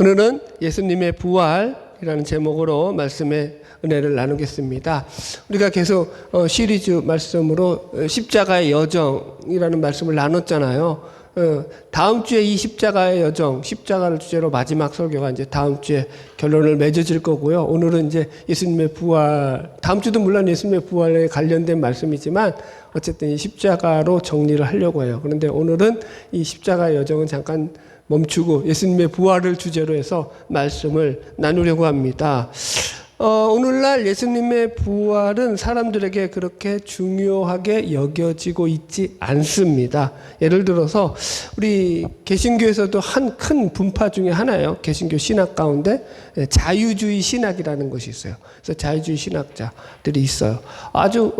오늘은 예수님의 부활이라는 제목으로 말씀의 은혜를 나누겠습니다. 우리가 계속 시리즈 말씀으로 십자가의 여정이라는 말씀을 나눴잖아요. 다음 주에 이 십자가의 여정, 십자가를 주제로 마지막 설교가 이제 다음 주에 결론을 맺어질 거고요. 오늘은 이제 예수님의 부활, 다음 주도 물론 예수님의 부활에 관련된 말씀이지만 어쨌든 이 십자가로 정리를 하려고 해요. 그런데 오늘은 이 십자가의 여정은 잠깐 멈추고 예수님의 부활을 주제로 해서 말씀을 나누려고 합니다. 오늘날 예수님의 부활은 사람들에게 그렇게 중요하게 여겨지고 있지 않습니다. 예를 들어서 우리 개신교에서도 한 큰 분파 중에 하나예요. 개신교 신학 가운데 자유주의 신학이라는 것이 있어요. 그래서 자유주의 신학자들이 있어요. 아주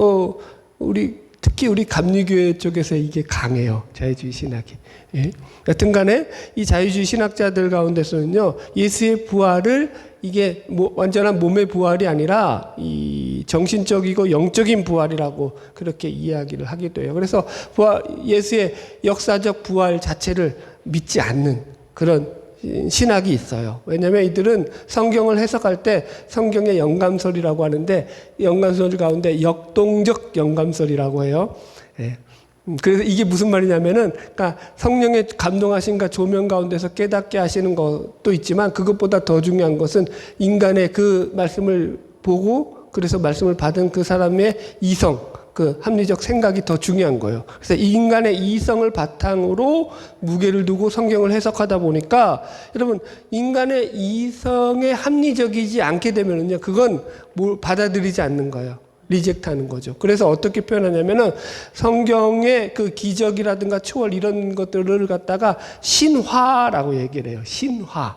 특히 우리 감리교회 쪽에서 이게 강해요. 자유주의 신학이. 예. 여튼 간에 이 자유주의 신학자들 가운데서는요, 예수의 부활을 이게 완전한 몸의 부활이 아니라 이 정신적이고 영적인 부활이라고 그렇게 이야기를 하기도 해요. 그래서 예수의 역사적 부활 자체를 믿지 않는 그런 신학이 있어요. 왜냐하면 이들은 성경을 해석할 때 성경의 영감설이라고 하는데 영감설 가운데 역동적 영감설이라고 해요. 예. 그래서 이게 무슨 말이냐면은, 그러니까 성령의 감동하심과 조명 가운데서 깨닫게 하시는 것도 있지만 그것보다 더 중요한 것은 인간의 그 말씀을 보고 그래서 말씀을 받은 그 사람의 이성, 그 합리적 생각이 더 중요한 거예요. 그래서 이 인간의 이성을 바탕으로 무게를 두고 성경을 해석하다 보니까 여러분, 인간의 이성에 합리적이지 않게 되면은요, 그건 받아들이지 않는 거예요. 리젝트하는 거죠. 그래서 어떻게 표현하냐면은 성경의 그 기적이라든가 초월 이런 것들을 갖다가 신화라고 얘기를 해요. 신화.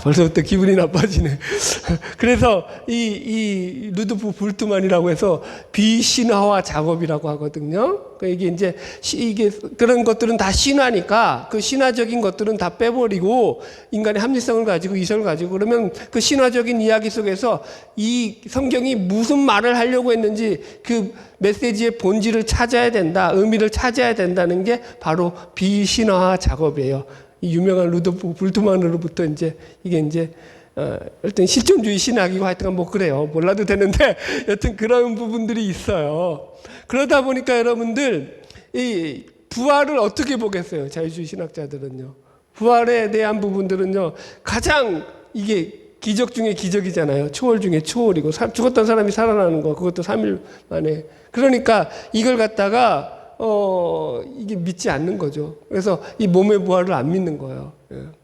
벌써부터 기분이 나빠지네. 그래서 이 루드프 불트만이라고 해서 비신화화 작업이라고 하거든요. 이게 그런 것들은 다 신화니까 그 신화적인 것들은 다 빼버리고 인간의 합리성을 가지고 이성을 가지고 그러면 그 신화적인 이야기 속에서 이 성경이 무슨 말을 하려고 했는지 그 메시지의 본질을 찾아야 된다, 의미를 찾아야 된다는 게 바로 비신화화 작업이에요. 이 유명한 루도프 불트만으로부터 이게 일단 실존주의 신학이고 하여튼 뭐 그래요. 몰라도 되는데 여튼 그런 부분들이 있어요. 그러다 보니까 여러분들 이 부활을 어떻게 보겠어요? 자유주의 신학자들은요. 부활에 대한 부분들은요. 가장 이게 기적 중에 기적이잖아요. 초월 중에 초월이고 죽었던 사람이 살아나는 거 그것도 3일 만에. 그러니까 이걸 갖다가 이게 믿지 않는 거죠. 그래서 이 몸의 부활을 안 믿는 거예요.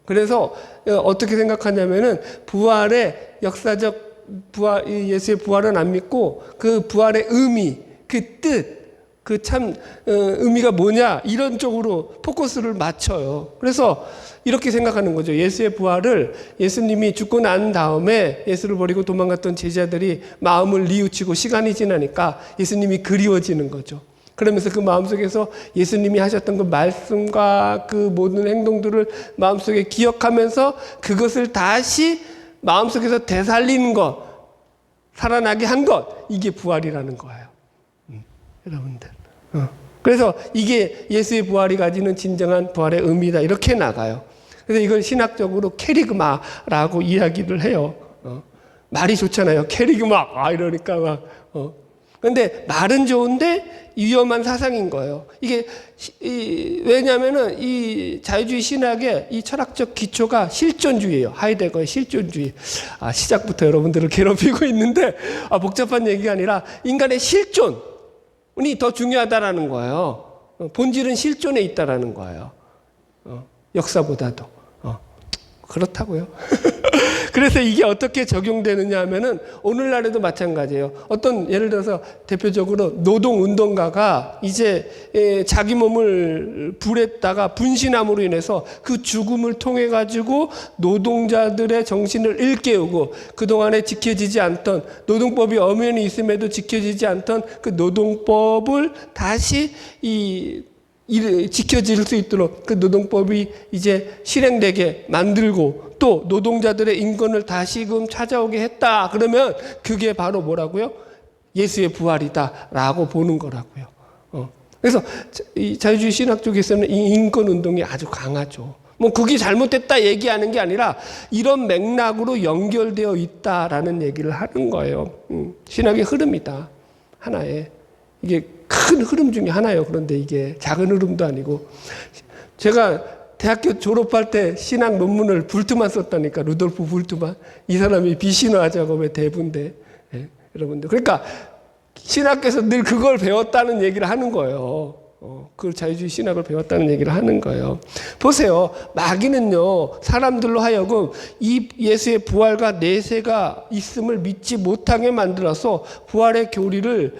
그래서 어떻게 생각하냐면은 부활의 역사적 부활, 예수의 부활은 안 믿고 그 부활의 의미, 그 뜻, 그 참 의미가 뭐냐 이런 쪽으로 포커스를 맞춰요. 그래서 이렇게 생각하는 거죠. 예수의 부활을 예수님이 죽고 난 다음에 예수를 버리고 도망갔던 제자들이 마음을 뉘우치고 시간이 지나니까 예수님이 그리워지는 거죠. 그러면서 그 마음속에서 예수님이 하셨던 그 말씀과 그 모든 행동들을 마음속에 기억하면서 그것을 다시 마음속에서 되살리는 것, 살아나게 한 것, 이게 부활이라는 거예요. 여러분들. 그래서 이게 예수의 부활이 가지는 진정한 부활의 의미다. 이렇게 나가요. 그래서 이걸 신학적으로 캐리그마라고 이야기를 해요. 말이 좋잖아요. 캐리그마. 이러니까 막. 근데 말은 좋은데 위험한 사상인 거예요. 이게 왜냐하면은 이 자유주의 신학의 이 철학적 기초가 실존주의예요. 하이데거의 실존주의. 시작부터 여러분들을 괴롭히고 있는데 복잡한 얘기가 아니라 인간의 실존이 더 중요하다라는 거예요. 본질은 실존에 있다라는 거예요. 역사보다도. 그렇다고요. 그래서 이게 어떻게 적용되느냐 하면은 오늘날에도 마찬가지예요. 예를 들어서 대표적으로 노동운동가가 이제 자기 몸을 불에다가 분신함으로 인해서 그 죽음을 통해 가지고 노동자들의 정신을 일깨우고 그동안에 지켜지지 않던 노동법이 엄연히 있음에도 지켜지지 않던 그 노동법을 다시 지켜질 수 있도록 그 노동법이 이제 실행되게 만들고 또 노동자들의 인권을 다시금 찾아오게 했다. 그러면 그게 바로 뭐라고요? 예수의 부활이다라고 보는 거라고요. 그래서 이 자유주의 신학 쪽에서는 이 인권 운동이 아주 강하죠. 뭐 그게 잘못됐다 얘기하는 게 아니라 이런 맥락으로 연결되어 있다라는 얘기를 하는 거예요. 신학의 흐름이다. 하나의. 이게 큰 흐름 중에 하나예요. 그런데 이게 작은 흐름도 아니고. 제가 대학교 졸업할 때 신학 논문을 불트만 썼다니까. 루돌프 불트만. 이 사람이 비신화 작업의 대부인데. 예, 여러분들. 그러니까 신학께서 늘 그걸 배웠다는 얘기를 하는 거예요. 그 자유주의 신학을 배웠다는 얘기를 하는 거예요. 보세요. 마귀는요, 사람들로 하여금 이 예수의 부활과 내세가 있음을 믿지 못하게 만들어서 부활의 교리를,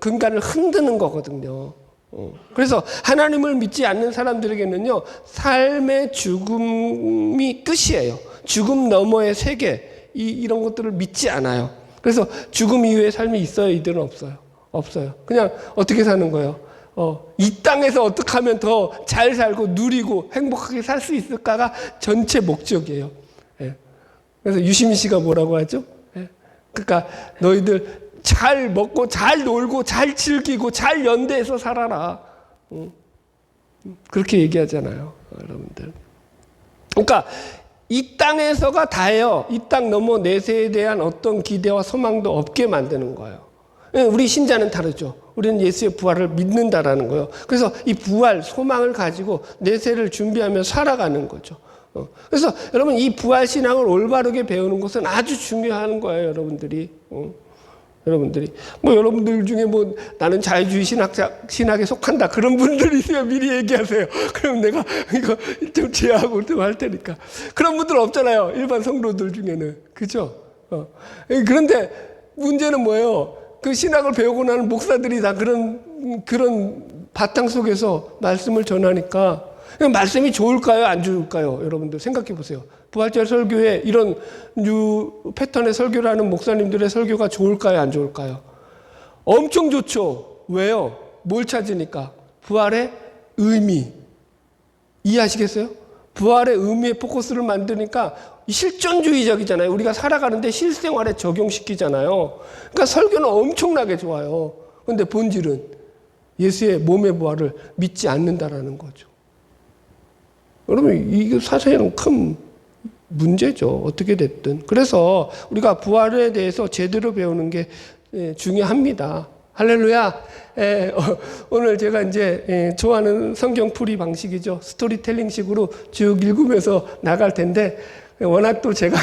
근간을 흔드는 거거든요. 그래서 하나님을 믿지 않는 사람들에게는요, 삶의 죽음이 끝이에요. 죽음 너머의 세계, 이런 것들을 믿지 않아요. 그래서 죽음 이후의 삶이 있어요? 이들은 없어요. 없어요. 그냥 어떻게 사는 거예요? 이 땅에서 어떻게 하면 더 잘 살고 누리고 행복하게 살 수 있을까가 전체 목적이에요. 예. 그래서 유시민 씨가 뭐라고 하죠? 예. 그러니까 너희들 잘 먹고 잘 놀고 잘 즐기고 잘 연대해서 살아라. 그렇게 얘기하잖아요, 여러분들. 그러니까 이 땅에서가 다예요. 이 땅 넘어 내세에 대한 어떤 기대와 소망도 없게 만드는 거예요. 우리 신자는 다르죠. 우리는 예수의 부활을 믿는다라는 거예요. 그래서 이 부활, 소망을 가지고 내세를 준비하며 살아가는 거죠. 그래서 여러분 이 부활 신앙을 올바르게 배우는 것은 아주 중요한 거예요, 여러분들이. 여러분들이 뭐 여러분들 중에 뭐 나는 자유주의 신학에 속한다 그런 분들 있으면 미리 얘기하세요. 그럼 내가 이거 좀 제어하고 좀 할 테니까. 그런 분들 없잖아요, 일반 성도들 중에는. 그죠? 그런데 문제는 뭐예요? 그 신학을 배우고 나는 목사들이 다 그런 바탕 속에서 말씀을 전하니까 말씀이 좋을까요? 안 좋을까요? 여러분들 생각해 보세요. 부활절 설교에 이런 뉴 패턴의 설교를 하는 목사님들의 설교가 좋을까요? 안 좋을까요? 엄청 좋죠. 왜요? 뭘 찾으니까? 부활의 의미. 이해하시겠어요? 부활의 의미에 포커스를 만드니까 실존주의적이잖아요. 우리가 살아가는데 실생활에 적용시키잖아요. 그러니까 설교는 엄청나게 좋아요. 그런데 본질은 예수의 몸의 부활을 믿지 않는다라는 거죠. 여러분, 이게 사실은 큰 문제죠. 어떻게 됐든. 그래서 우리가 부활에 대해서 제대로 배우는 게 중요합니다. 할렐루야. 오늘 제가 이제 좋아하는 성경풀이 방식이죠. 스토리텔링식으로 쭉 읽으면서 나갈 텐데, 워낙 또 제가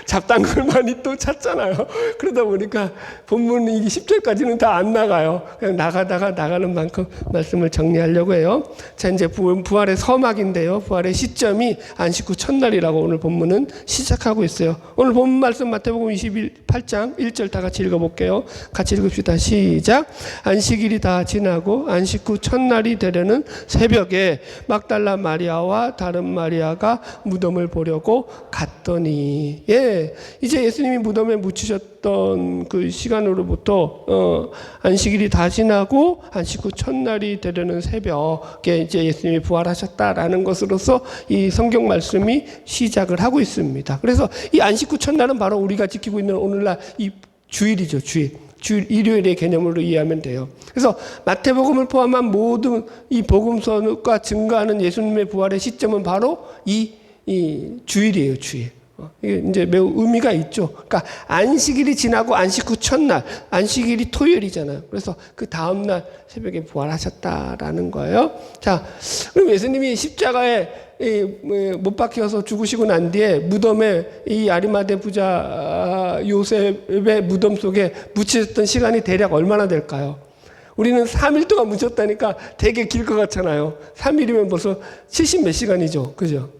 잡다한 걸 많이 또 찾잖아요. 그러다 보니까 본문 이게 10절까지는 다 안 나가요. 그냥 나가는 만큼 말씀을 정리하려고 해요. 자, 이제 부활의 서막인데요. 부활의 시점이 안식 후 첫날이라고 오늘 본문은 시작하고 있어요. 오늘 본문 말씀 마태복음 28장 1절 다 같이 읽어볼게요. 같이 읽읍시다. 시작. 안식일이 다 지나고 안식 후 첫날이 되려는 새벽에 막달라 마리아와 다른 마리아가 무덤을 보려고 갔더니, 이제 예수님이 무덤에 묻히셨던 그 시간으로부터 안식일이 다 지나고 안식 후 첫날이 되려는 새벽에 이제 예수님이 부활하셨다라는 것으로서 이 성경 말씀이 시작을 하고 있습니다. 그래서 이 안식 후 첫날은 바로 우리가 지키고 있는 오늘날 이 주일이죠, 주일. 일요일의 개념으로 이해하면 돼요. 그래서 마태복음을 포함한 모든 이 복음서가 증거하는 예수님의 부활의 시점은 바로 이 주일이에요, 주일. 이게 이제 매우 의미가 있죠. 그러니까 안식일이 지나고 안식 후 첫날, 안식일이 토요일이잖아요. 그래서 그 다음날 새벽에 부활하셨다라는 거예요. 자, 그럼 예수님이 십자가에 못 박혀서 죽으시고 난 뒤에 무덤에 이 아리마대 부자 요셉의 무덤 속에 묻히셨던 시간이 대략 얼마나 될까요? 우리는 3일 동안 묻혔다니까 되게 길 것 같잖아요. 3일이면 벌써 70 몇 시간이죠. 그죠?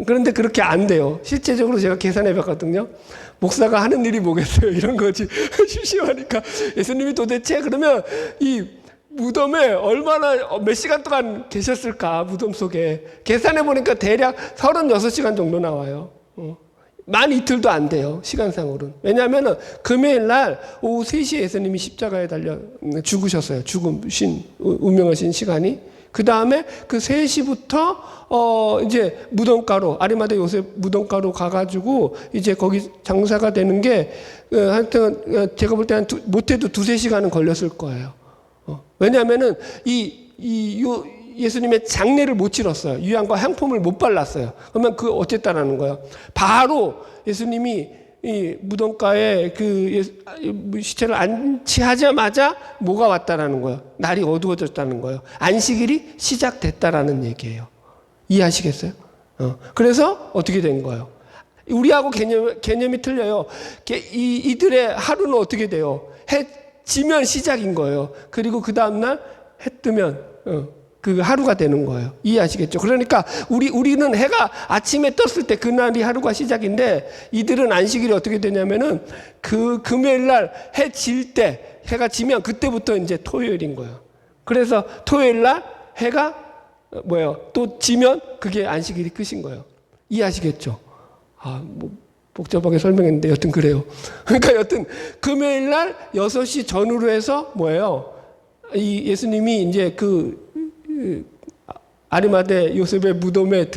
그런데 그렇게 안 돼요. 실제적으로 제가 계산해 봤거든요. 목사가 하는 일이 뭐겠어요? 이런 거지. 심심하니까. 예수님이 도대체 그러면 이 무덤에 얼마나 몇 시간 동안 계셨을까? 무덤 속에. 계산해 보니까 대략 36시간 정도 나와요. 만 이틀도 안 돼요. 시간상으로는. 왜냐하면 금요일 날 오후 3시에 예수님이 십자가에 달려 죽으셨어요. 죽으신 운명하신 시간이. 그 다음에 그 3시부터 이제 무덤가로 아리마대 요셉 무덤가로 가가지고 이제 거기 장사가 되는 게 하여튼 제가 볼 때 못해도 2-3시간은 걸렸을 거예요. 왜냐하면은 이 예수님의 장례를 못 치렀어요. 유향과 향품을 못 발랐어요. 그러면 그 어쨌다라는 거예요. 바로 예수님이 이 무덤가에 그 시체를 안치하자마자 뭐가 왔다라는 거예요. 날이 어두워졌다는 거예요. 안식일이 시작됐다라는 얘기예요. 이해하시겠어요? 그래서 어떻게 된 거예요? 우리하고 개념이 틀려요. 이들의 하루는 어떻게 돼요? 해 지면 시작인 거예요. 그리고 그 다음날 해 뜨면 그 하루가 되는 거예요. 이해하시겠죠? 그러니까 우리는 해가 아침에 떴을 때 그날이 하루가 시작인데, 이들은 안식일이 어떻게 되냐면은 그 금요일 날 해 질 때, 해가 지면 그때부터 이제 토요일인 거예요. 그래서 토요일 날 해가 또 지면 그게 안식일이 끝인 거예요. 이해하시겠죠? 뭐 복잡하게 설명했는데 여튼 그래요. 그러니까 여튼 금요일 날 6시 전후로 해서 이 예수님이 이제 아리마대 요셉의 무덤에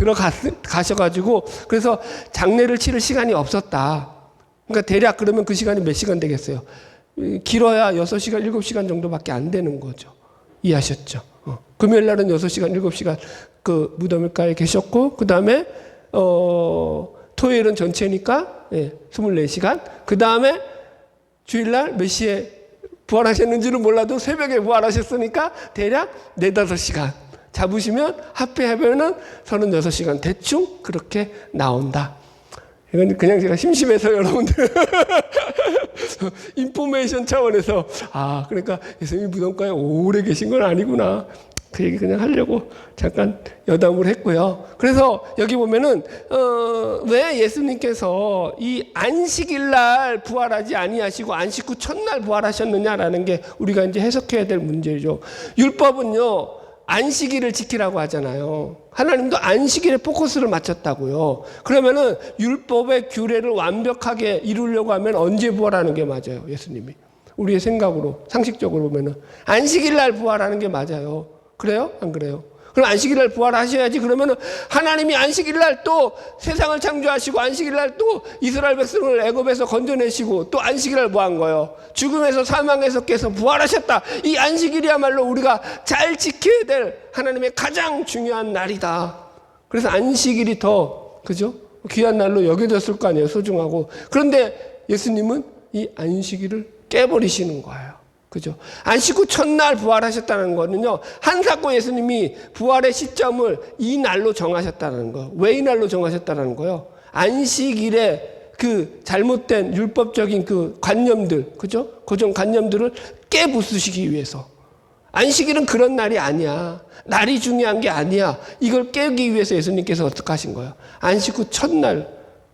가셔가지고, 그래서 장례를 치를 시간이 없었다. 그러니까 대략 그러면 그 시간이 몇 시간 되겠어요? 길어야 6시간, 7시간 정도밖에 안 되는 거죠. 이해하셨죠? 금요일 날은 6시간, 7시간 그 무덤가에 계셨고, 그 다음에 토요일은 전체니까 24시간. 그 다음에 주일날 몇 시에 부활하셨는지는 몰라도 새벽에 부활하셨으니까 대략 4-5시간 잡으시면 합해하면은 36시간 대충 그렇게 나온다. 이건 그냥 제가 심심해서 여러분들 인포메이션 차원에서 그러니까 예수님이 무덤가에 오래 계신 건 아니구나, 그 얘기 그냥 하려고 잠깐 여담을 했고요. 그래서 여기 보면은 왜 예수님께서 이 안식일 날 부활하지 아니하시고 안식 후 첫날 부활하셨느냐라는 게 우리가 이제 해석해야 될 문제죠. 율법은요, 안식일을 지키라고 하잖아요. 하나님도 안식일에 포커스를 맞췄다고요. 그러면은 율법의 규례를 완벽하게 이루려고 하면 언제 부활하는 게 맞아요? 예수님이 우리의 생각으로 상식적으로 보면은 안식일 날 부활하는 게 맞아요. 그래요? 안 그래요? 그럼 안식일 날 부활하셔야지. 그러면은 하나님이 안식일 날 또 세상을 창조하시고 안식일 날 또 이스라엘 백성을 애굽에서 건져내시고 또 안식일 날 뭐 한 거예요? 죽음에서 사망에서 깨서 부활하셨다. 이 안식일이야말로 우리가 잘 지켜야 될 하나님의 가장 중요한 날이다. 그래서 안식일이 더 그죠? 귀한 날로 여겨졌을 거 아니에요. 소중하고. 그런데 예수님은 이 안식일을 깨버리시는 거예요. 그죠? 안식 후 첫날 부활하셨다는 거는요, 한사코 예수님이 부활의 시점을 이 날로 정하셨다는 거예요. 왜 이 날로 정하셨다는 거예요? 안식일에 그 잘못된 율법적인 그 관념들, 그죠? 고정 관념들을 깨부수시기 위해서. 안식일은 그런 날이 아니야. 날이 중요한 게 아니야. 이걸 깨기 위해서 예수님께서 어떻게 하신 거예요? 안식 후 첫날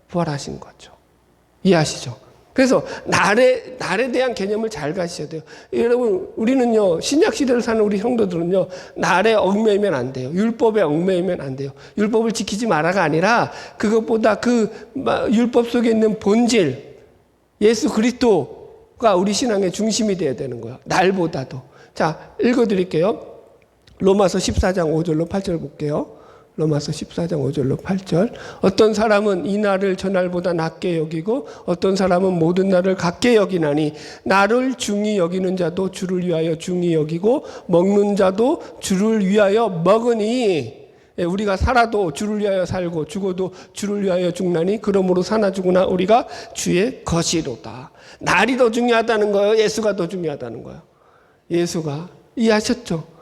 부활하신 거죠. 이해하시죠? 그래서 날에 대한 개념을 잘 가셔야 돼요. 여러분, 우리는요, 신약 시대를 사는 우리 성도들은요, 날에 얽매이면 안 돼요. 율법에 얽매이면 안 돼요. 율법을 지키지 마라가 아니라 그것보다 그 율법 속에 있는 본질, 예수 그리스도가 우리 신앙의 중심이 돼야 되는 거예요. 날보다도. 자, 읽어드릴게요. 로마서 14장 5절로 8절 볼게요. 로마서 14장 5절로 8절. 어떤 사람은 이 날을 저 날보다 낮게 여기고 어떤 사람은 모든 날을 같게 여기나니 나를 중히 여기는 자도 주를 위하여 중히 여기고 먹는 자도 주를 위하여 먹으니 우리가 살아도 주를 위하여 살고 죽어도 주를 위하여 죽나니 그러므로 사나 죽으나 우리가 주의 것이로다. 날이 더 중요하다는 거예요? 예수가 더 중요하다는 거예요? 예수가. 이해하셨죠?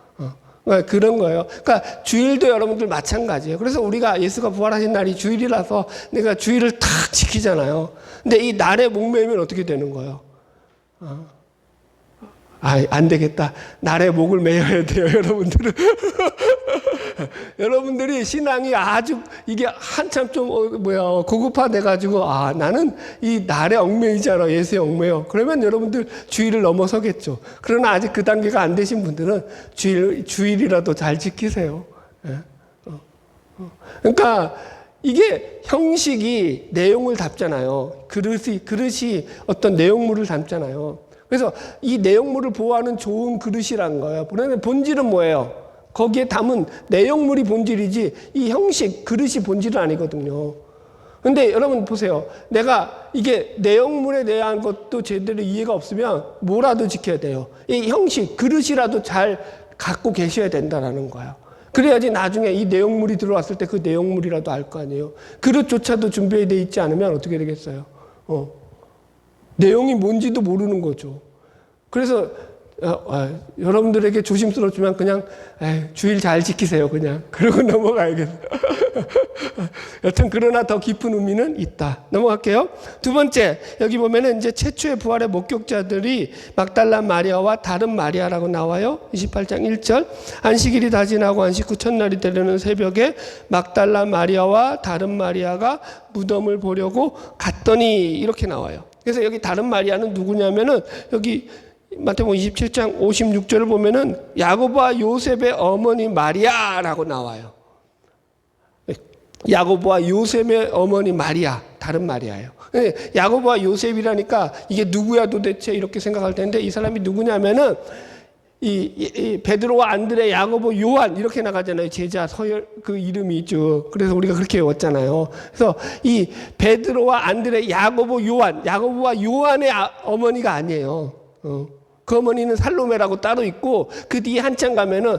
그런 거예요. 그러니까 주일도 여러분들 마찬가지예요. 그래서 우리가 예수가 부활하신 날이 주일이라서 내가 주일을 탁 지키잖아요. 근데 이 날에 목매이면 어떻게 되는 거예요? 안 되겠다. 날에 목을 매여야 돼요, 여러분들은. 여러분들이 신앙이 아주 이게 한참 좀 고급화돼가지고 나는 이 날에 얽매이잖아, 예수에 얽매여. 그러면 여러분들 주일을 넘어서겠죠. 그러나 아직 그 단계가 안 되신 분들은 주일이라도 잘 지키세요. 그러니까 이게 형식이 내용을 담잖아요. 그릇이 어떤 내용물을 담잖아요. 그래서 이 내용물을 보호하는 좋은 그릇이란 거예요. 그런데 본질은 뭐예요? 거기에 담은 내용물이 본질이지 이 형식, 그릇이 본질은 아니거든요. 근데 여러분 보세요. 내가 이게 내용물에 대한 것도 제대로 이해가 없으면 뭐라도 지켜야 돼요. 이 형식, 그릇이라도 잘 갖고 계셔야 된다는 거예요. 그래야지 나중에 이 내용물이 들어왔을 때 그 내용물이라도 알 거 아니에요. 그릇조차도 준비되어 있지 않으면 어떻게 되겠어요? 내용이 뭔지도 모르는 거죠. 그래서 여러분들에게 조심스럽지만 그냥 주일 잘 지키세요. 그냥 그러고 넘어가야겠어요. 여튼 그러나 더 깊은 의미는 있다. 넘어갈게요. 두 번째, 여기 보면은 이제 최초의 부활의 목격자들이 막달라 마리아와 다른 마리아라고 나와요. 28장 1절. 안식일이 다 지나고 안식 후 첫날이 되려는 새벽에 막달라 마리아와 다른 마리아가 무덤을 보려고 갔더니 이렇게 나와요. 그래서 여기 다른 마리아는 누구냐면은 여기 마태복음 27장 56절을 보면은 야고보와 요셉의 어머니 마리아라고 나와요. 야고보와 요셉의 어머니 마리아, 다른 마리아예요. 야고보와 요셉이라니까 이게 누구야 도대체 이렇게 생각할 텐데 이 사람이 누구냐면은 이 베드로와 안드레, 야고보, 요한 이렇게 나가잖아요. 제자 서열 그 이름이 있죠. 그래서 우리가 그렇게 외웠잖아요. 그래서 이 베드로와 안드레, 야고보, 요한, 야고보와 요한의 어머니가 아니에요. 그 어머니는 살로메라고 따로 있고 그 뒤에 한참 가면은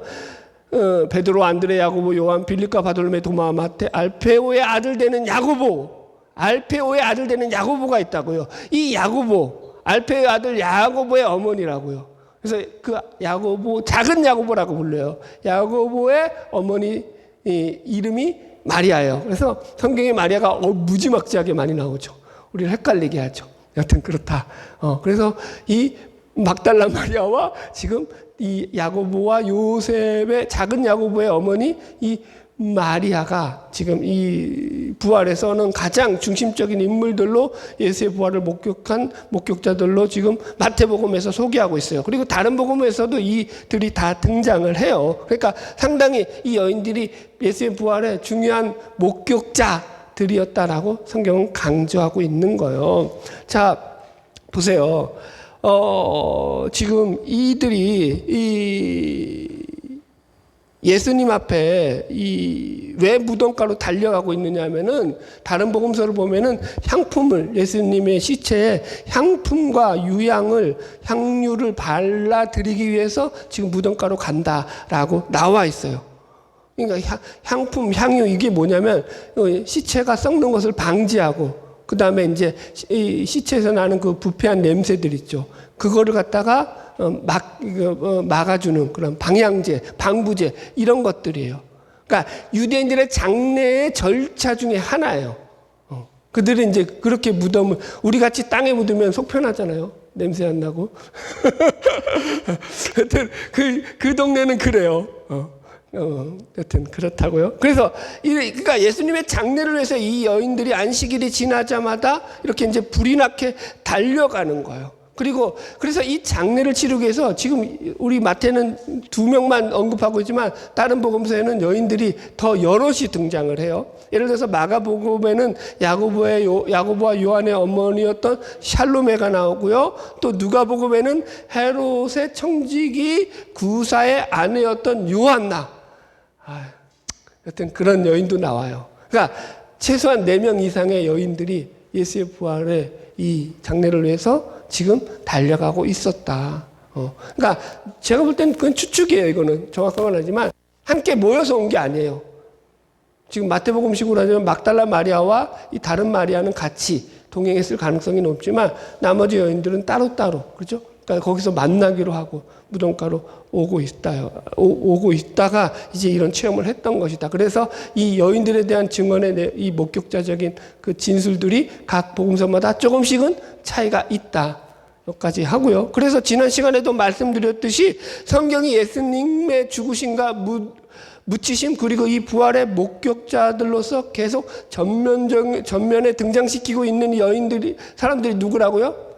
베드로, 안드레, 야고보, 요한, 빌립과 바돌메, 도마, 마테, 알페오의 아들 되는 야고보, 알페오의 아들 되는 야고보가 있다고요. 이 야고보, 알페오의 아들 야고보의 어머니라고요. 그래서 그 야고보, 작은 야고보라고 불러요. 야고보의 어머니 이름이 마리아예요. 그래서 성경에 마리아가 무지막지하게 많이 나오죠. 우리를 헷갈리게 하죠. 여튼 그렇다. 그래서 이 막달라 마리아와 지금 이 야고보와 요셉의 작은 야고보의 어머니 이 마리아가 지금 이 부활에서는 가장 중심적인 인물들로 예수의 부활을 목격한 목격자들로 지금 마태복음에서 소개하고 있어요. 그리고 다른 복음에서도 이들이 다 등장을 해요. 그러니까 상당히 이 여인들이 예수의 부활의 중요한 목격자들이었다라고 성경은 강조하고 있는 거예요. 자, 보세요. 지금 이들이 예수님 앞에 왜 무덤가로 달려가고 있느냐 하면은 다른 복음서를 보면은 향품을 예수님의 시체에 향품과 향유를 발라드리기 위해서 지금 무덤가로 간다라고 나와 있어요. 그러니까 향품, 향유 이게 뭐냐면 시체가 썩는 것을 방지하고 그 다음에 이제 이 시체에서 나는 그 부패한 냄새들 있죠. 그거를 갖다가 막아주는 그런 방향제, 방부제 이런 것들이에요. 그러니까 유대인들의 장례의 절차 중에 하나예요. 그들은 이제 그렇게 무덤을 우리 같이 땅에 묻으면 속 편하잖아요. 냄새 안 나고. 하여튼 그 동네는 그래요. 여튼 그렇다고요. 그래서 그러니까 예수님의 장례를 위해서 이 여인들이 안식일이 지나자마자 이렇게 이제 불이 나게 달려가는 거예요. 그리고 그래서 이 장례를 치르기 위해서 지금 우리 마태는 2명만 언급하고 있지만 다른 복음서에는 여인들이 더 여럿이 등장을 해요. 예를 들어서 마가복음에는 야고보와 요한의 어머니였던 샬로메가 나오고요. 또 누가복음에는 헤롯의 청지기 구사의 아내였던 요한나. 여튼 그런 여인도 나와요. 그러니까 최소한 4명 이상의 여인들이 예수의 부활의 이 장례를 위해서 지금 달려가고 있었다. 그러니까 제가 볼 때는 그건 추측이에요. 이거는 정확한 건 아니지만 함께 모여서 온 게 아니에요. 지금 마태복음식으로 하자면 막달라 마리아와 이 다른 마리아는 같이 동행했을 가능성이 높지만 나머지 여인들은 따로따로 그렇죠? 그러니까 거기서 만나기로 하고 무덤가로 오고 있다가 이제 이런 체험을 했던 것이다. 그래서 이 여인들에 대한 증언의 이 목격자적인 그 진술들이 각 복음서마다 조금씩은 차이가 있다. 여기까지 하고요. 그래서 지난 시간에도 말씀드렸듯이 성경이 예수님의 죽으심과 묻히심 그리고 이 부활의 목격자들로서 계속 전면에 등장시키고 있는 사람들이 누구라고요?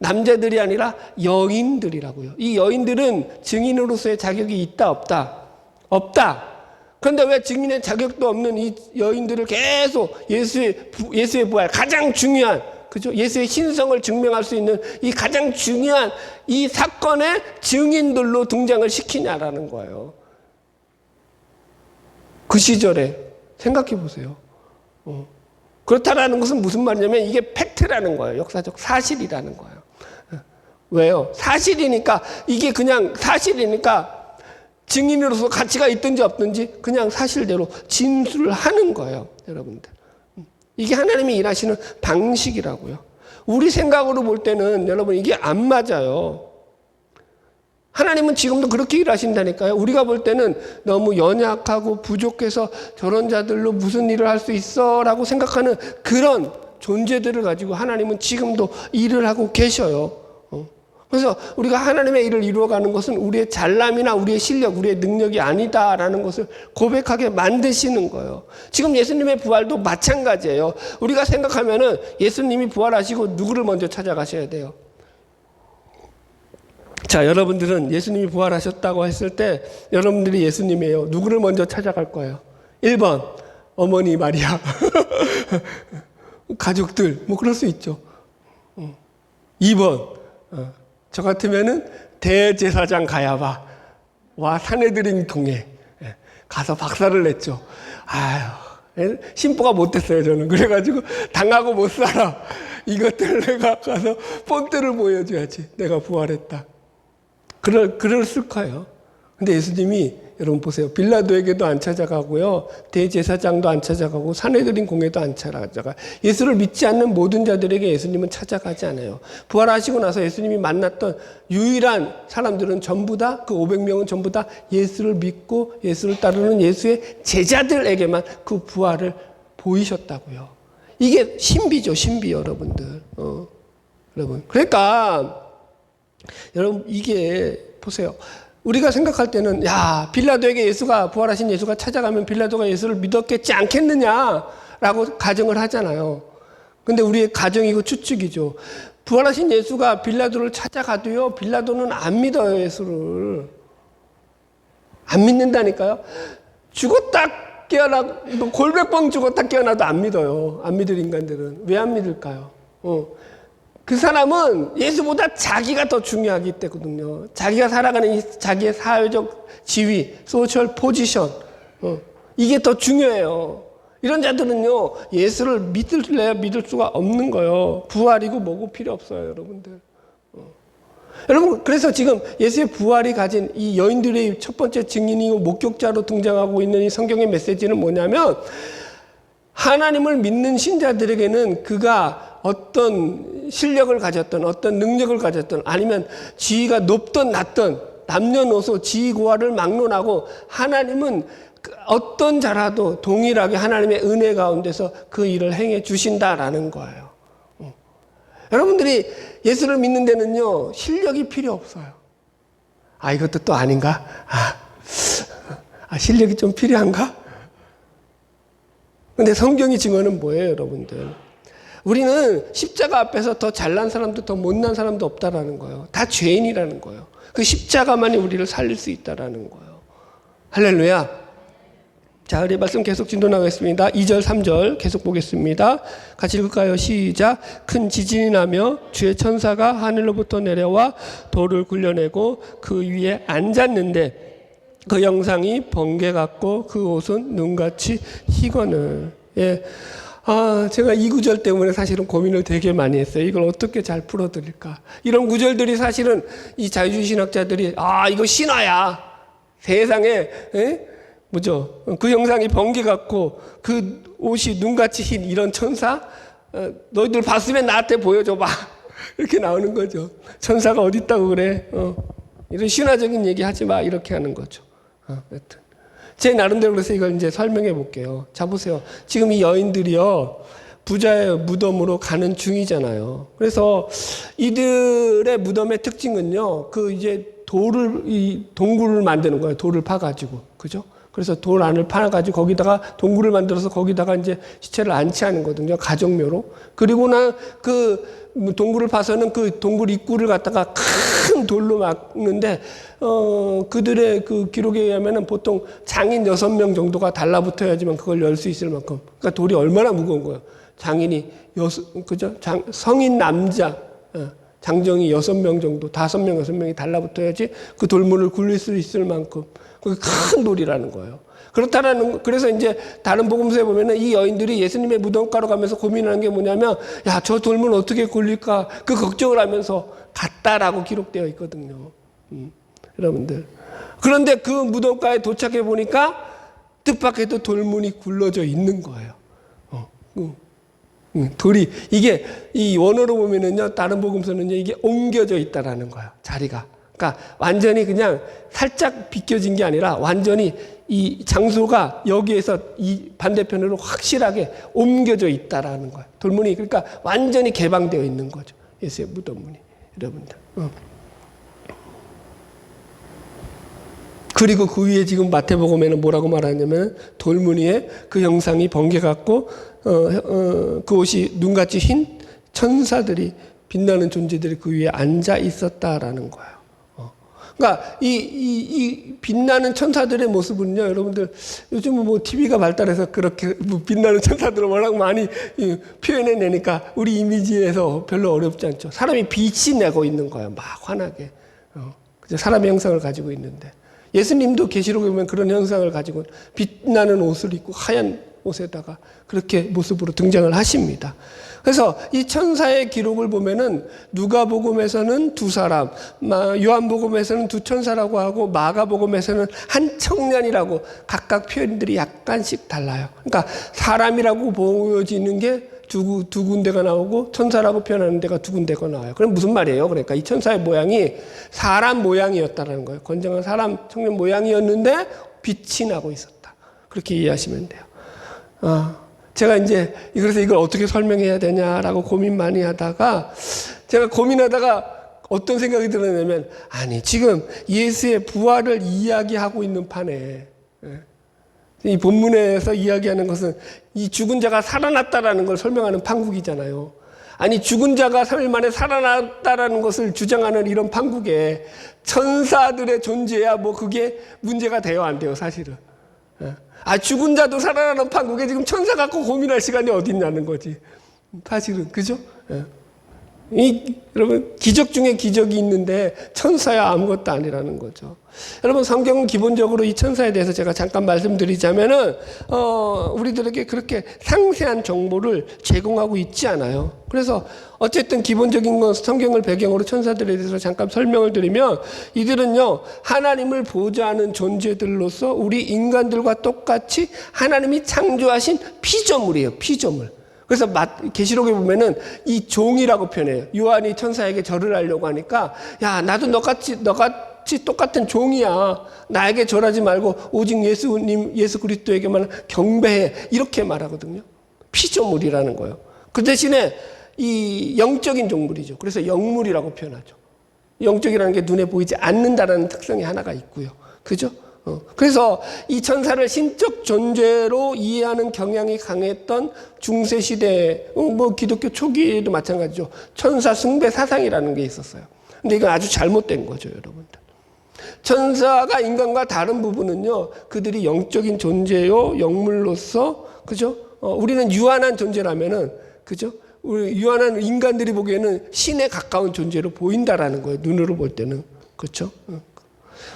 남자들이 아니라 여인들이라고요. 이 여인들은 증인으로서의 자격이 있다 없다? 없다. 그런데 왜 증인의 자격도 없는 이 여인들을 계속 예수의 부활 가장 중요한 그죠? 예수의 신성을 증명할 수 있는 이 가장 중요한 이 사건의 증인들로 등장을 시키냐라는 거예요. 그 시절에 생각해 보세요. 그렇다라는 것은 무슨 말이냐면 이게 팩트라는 거예요. 역사적 사실이라는 거예요. 왜요? 사실이니까 이게 그냥 사실이니까 증인으로서 가치가 있든지 없든지 그냥 사실대로 진술을 하는 거예요, 여러분들. 이게 하나님이 일하시는 방식이라고요. 우리 생각으로 볼 때는 여러분 이게 안 맞아요. 하나님은 지금도 그렇게 일하신다니까요. 우리가 볼 때는 너무 연약하고 부족해서 저런 자들로 무슨 일을 할 수 있어 라고 생각하는 그런 존재들을 가지고 하나님은 지금도 일을 하고 계셔요. 그래서 우리가 하나님의 일을 이루어가는 것은 우리의 잘남이나 우리의 실력, 우리의 능력이 아니다라는 것을 고백하게 만드시는 거예요. 지금 예수님의 부활도 마찬가지예요. 우리가 생각하면은 예수님이 부활하시고 누구를 먼저 찾아가셔야 돼요? 자, 여러분들은 예수님이 부활하셨다고 했을 때 여러분들이 예수님이에요. 누구를 먼저 찾아갈 거예요? 1번 어머니 마리아 가족들 뭐 그럴 수 있죠. 2번 저 같으면은 대제사장 가야바와 산헤드린 동에 가서 박살을 냈죠. 아유, 심보가 못됐어요 저는. 그래가지고 당하고 못 살아. 이것들 내가 가서 본때를 보여줘야지. 내가 부활했다. 그랬을 거예요. 근데 예수님이 여러분 보세요. 빌라도에게도 안 찾아가고요. 대제사장도 안 찾아가고 산헤드린 공회도 안 찾아가. 예수를 믿지 않는 모든 자들에게 예수님은 찾아가지 않아요. 부활하시고 나서 예수님이 만났던 유일한 사람들은 전부 다 그 500명은 전부 다 예수를 믿고 예수를 따르는 예수의 제자들에게만 그 부활을 보이셨다고요. 이게 신비죠, 신비 여러분들. 여러분. 그러니까 여러분 이게 보세요. 우리가 생각할 때는 야 빌라도에게 예수가 부활하신 예수가 찾아가면 빌라도가 예수를 믿었겠지 않겠느냐라고 가정을 하잖아요. 근데 우리의 가정이고 추측이죠. 부활하신 예수가 빌라도를 찾아가도요 빌라도는 안 믿어요. 예수를 안 믿는다니까요. 죽었다 깨어나 골백번 죽었다 깨어나도 안 믿어요. 안 믿을 인간들은 왜 안 믿을까요? 그 사람은 예수보다 자기가 더 중요하기 때문이거든요. 자기가 살아가는 이 자기의 사회적 지위, 소셜 포지션, 이게 더 중요해요. 이런 자들은요, 예수를 믿을래야 믿을 수가 없는 거예요. 부활이고 뭐고 필요 없어요, 여러분들. 여러분, 그래서 지금 예수의 부활이 가진 이 여인들의 첫 번째 증인이고 목격자로 등장하고 있는 이 성경의 메시지는 뭐냐면, 하나님을 믿는 신자들에게는 그가 어떤 실력을 가졌던 어떤 능력을 가졌던 아니면 지위가 높든 낮든 남녀노소 지위고하를 막론하고 하나님은 어떤 자라도 동일하게 하나님의 은혜 가운데서 그 일을 행해 주신다라는 거예요. 여러분들이 예수를 믿는 데는요 실력이 필요 없어요. 이것도 또 아닌가? 실력이 좀 필요한가? 근데 성경의 증언은 뭐예요, 여러분들? 우리는 십자가 앞에서 더 잘난 사람도 더 못난 사람도 없다라는 거예요. 다 죄인이라는 거예요. 그 십자가만이 우리를 살릴 수 있다라는 거예요. 할렐루야. 자, 우리 말씀 계속 진도 나가겠습니다. 2절, 3절 계속 보겠습니다. 같이 읽을까요? 시작. 큰 지진이 나며 주의 천사가 하늘로부터 내려와 돌을 굴려내고 그 위에 앉았는데 그 영상이 번개 같고 그 옷은 눈같이 희거늘. 예. 제가 이 구절 때문에 사실은 고민을 되게 많이 했어요. 이걸 어떻게 잘 풀어드릴까. 이런 구절들이 사실은 이 자유주의 신학자들이 이거 신화야. 세상에 뭐죠? 그 형상이 번개 같고 그 옷이 눈같이 흰 이런 천사? 너희들 봤으면 나한테 보여줘봐. 이렇게 나오는 거죠. 천사가 어디 있다고 그래. 이런 신화적인 얘기 하지 마. 이렇게 하는 거죠. 여튼. 제 나름대로 그래서 이걸 이제 설명해 볼게요. 자, 보세요. 지금 이 여인들이요, 부자의 무덤으로 가는 중이잖아요. 그래서 이들의 무덤의 특징은요, 이 동굴을 만드는 거예요. 돌을 파가지고. 그죠? 그래서 돌 안을 파가지고 거기다가 동굴을 만들어서 거기다가 이제 시체를 안치하는 거거든요. 가정묘로. 그리고 그 동굴을 파서는 그 동굴 입구를 갖다가 큰 돌로 막는데, 그들의 그 기록에 의하면은 보통 장인 6명 정도가 달라붙어야지만 그걸 열 수 있을 만큼. 그러니까 돌이 얼마나 무거운 거예요. 장인이 그죠? 성인 남자, 장정이 6명 정도, 5명, 6명이 달라붙어야지 그 돌문을 굴릴 수 있을 만큼. 그 큰 돌이라는 거예요. 그래서 이제 다른 복음서에 보면은 이 여인들이 예수님의 무덤가로 가면서 고민하는 게 뭐냐면, 저 돌문 어떻게 굴릴까? 그 걱정을 하면서 갔다라고 기록되어 있거든요. 여러분들. 그런데 그 무덤가에 도착해 보니까 뜻밖에도 돌문이 굴러져 있는 거예요. 돌이, 이게 이 원어로 보면은요, 다른 복음서는요, 이게 옮겨져 있다라는 거예요, 자리가. 그러니까 완전히 그냥 살짝 비껴진 게 아니라 완전히 이 장소가 여기에서 이 반대편으로 확실하게 옮겨져 있다라는 거예요. 돌문이, 그러니까 완전히 개방되어 있는 거죠. 예수의 무덤문이. 여러분들. 그리고 그 위에 지금 마태복음에는 뭐라고 말하냐면 돌문 위에 그 형상이 번개 같고 그 옷이 눈같이 흰 천사들이 빛나는 존재들이 그 위에 앉아 있었다라는 거예요. 그러니까 이 빛나는 천사들의 모습은요, 여러분들 요즘은 뭐 TV가 발달해서 그렇게 뭐 빛나는 천사들을 워낙 많이 표현해 내니까 우리 이미지에서 별로 어렵지 않죠. 사람이 빛이 내고 있는 거예요, 막 환하게. 사람의 형상을 가지고 있는데 예수님도 계시록에 보면 그런 형상을 가지고 빛나는 옷을 입고 하얀 옷에다가 그렇게 모습으로 등장을 하십니다. 그래서 이 천사의 기록을 보면은 누가복음에서는 두 사람, 요한복음에서는 두 천사라고 하고 마가복음에서는 한 청년이라고 각각 표현들이 약간씩 달라요. 그러니까 사람이라고 보여지는 게 두 군데가 나오고 천사라고 표현하는 데가 두 군데가 나와요. 그럼 무슨 말이에요? 그러니까 이 천사의 모양이 사람 모양이었다는 거예요. 건장한 사람 청년 모양이었는데 빛이 나고 있었다. 그렇게 이해하시면 돼요. 제가 이제 그래서 이걸 어떻게 설명해야 되냐라고 고민 많이 하다가 제가 고민하다가 어떤 생각이 들었냐면 아니 지금 예수의 부활을 이야기하고 있는 판에 이 본문에서 이야기하는 것은 이 죽은 자가 살아났다라는 걸 설명하는 판국이잖아요. 아니 죽은 자가 3일 만에 살아났다라는 것을 주장하는 이런 판국에 천사들의 존재야 뭐 그게 문제가 돼요 안 돼요 사실은. 죽은 자도 살아나는 판국에 지금 천사 갖고 고민할 시간이 어디 있냐는 거지. 사실은 그죠? 여러분 기적 중에 기적이 있는데 천사야 아무것도 아니라는 거죠. 여러분 성경은 기본적으로 이 천사에 대해서 제가 잠깐 말씀드리자면은 우리들에게 그렇게 상세한 정보를 제공하고 있지 않아요. 그래서 어쨌든 기본적인 건 성경을 배경으로 천사들에 대해서 잠깐 설명을 드리면 이들은요 하나님을 보좌하는 존재들로서 우리 인간들과 똑같이 하나님이 창조하신 피조물이에요. 피조물. 그래서 계시록에 보면은 이 종이라고 표현해요. 요한이 천사에게 절을 하려고 하니까 야 나도 너같이 똑같은 종이야. 나에게 절하지 말고 오직 예수 그리스도에게만 경배해. 이렇게 말하거든요. 피조물이라는 거예요. 그 대신에 이 영적인 종물이죠. 그래서 영물이라고 표현하죠. 영적이라는 게 눈에 보이지 않는다라는 특성이 하나가 있고요. 그죠? 그래서 이 천사를 신적 존재로 이해하는 경향이 강했던 중세시대, 뭐 기독교 초기에도 마찬가지죠. 천사 숭배 사상이라는 게 있었어요. 근데 이건 아주 잘못된 거죠, 여러분들. 천사가 인간과 다른 부분은요, 그들이 영적인 존재요, 영물로서, 그죠? 우리는 유한한 존재라면은, 그죠? 우리 유한한 인간들이 보기에는 신에 가까운 존재로 보인다라는 거예요, 눈으로 볼 때는. 그렇죠?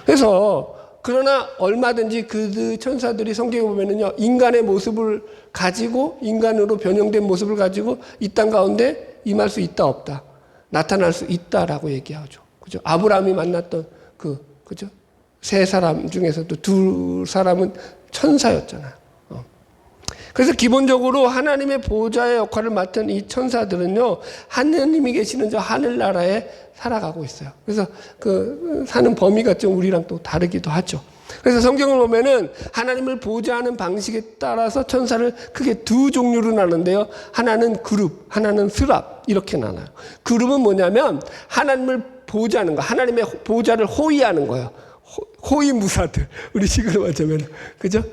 그래서, 그러나 얼마든지 그 천사들이 성경에 보면은요, 인간의 모습을 가지고, 인간으로 변형된 모습을 가지고 이 땅 가운데 임할 수 있다, 없다. 나타날 수 있다라고 얘기하죠. 그죠? 아브라함이 만났던 그죠? 세 사람 중에서도 두 사람은 천사였잖아요. 그래서 기본적으로 하나님의 보호자의 역할을 맡은 이 천사들은요, 하나님이 계시는 저 하늘나라에 살아가고 있어요. 그래서 사는 범위가 좀 우리랑 또 다르기도 하죠. 그래서 성경을 보면은 하나님을 보호자하는 방식에 따라서 천사를 크게 두 종류로 나누는데요. 하나는 그룹, 하나는 스랍 이렇게 나눠요. 그룹은 뭐냐면 하나님을 보호자하는 거, 하나님의 보호자를 호위하는 거예요. 호위무사들, 우리 식으로 말하자면, 그죠?